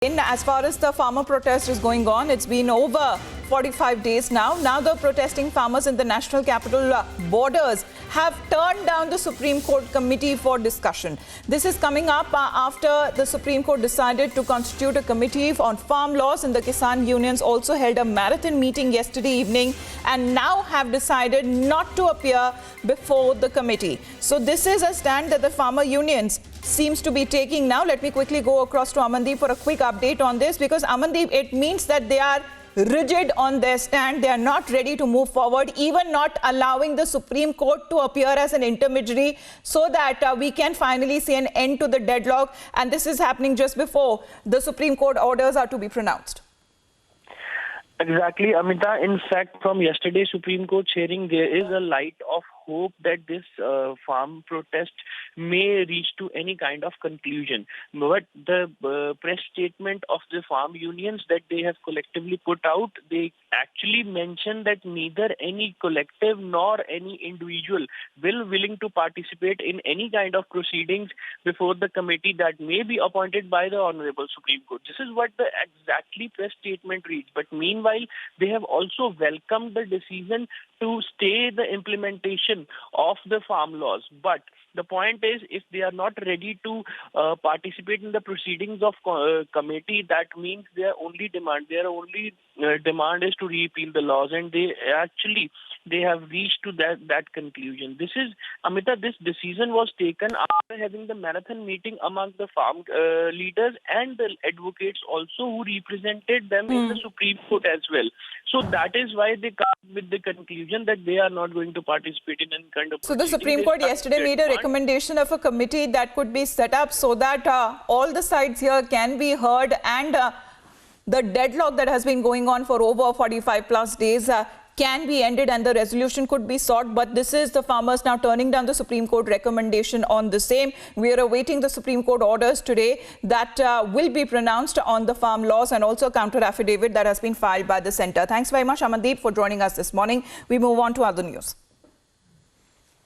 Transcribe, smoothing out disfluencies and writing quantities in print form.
As far as the farmer protest is going on, it's been over 45 days now. Now the protesting farmers in the national capital borders have turned down the Supreme Court committee for discussion. This is coming up after the Supreme Court decided to constitute a committee on farm laws, and the Kisan unions also held a marathon meeting yesterday evening and now have decided not to appear before the committee. So this is a stand that the farmer unions seems to be taking now. Let me quickly go across to Amandeep for a quick update on this, because Amandeep, it means that they are rigid on their stand. They are not ready to move forward, even not allowing the Supreme Court to appear as an intermediary so that we can finally see an end to the deadlock. And this is happening just before the Supreme Court orders are to be pronounced. Exactly, Amita. In fact, from yesterday's Supreme Court hearing, there is a light of hope that this farm protest may reach to any kind of conclusion. But the press statement of the farm unions that they have collectively put out, they actually mention that neither any collective nor any individual will willing to participate in any kind of proceedings before the committee that may be appointed by the Honorable Supreme Court. This is what the exactly press statement reads. But meanwhile, they have also welcomed the decision to stay the implementation of the farm laws. But the point is, if they are not ready to participate in the proceedings of committee, that means their only demand is to repeal the laws, and they have reached to that conclusion. This is, Amita, this decision was taken after having the marathon meeting among the farm leaders and the advocates also, who represented them in the Supreme Court as well. So that is why they come with the conclusion that they are not going to participate in any kind of. So the Supreme Court yesterday made a recommendation of a committee that could be set up so that all the sides here can be heard, and the deadlock that has been going on for over 45 plus days can be ended and the resolution could be sought. But this is the farmers now turning down the Supreme Court recommendation on the same. We are awaiting the Supreme Court orders today that will be pronounced on the farm laws, and also a counter affidavit that has been filed by the centre. Thanks very much, Amandeep, for joining us this morning. We move on to other news.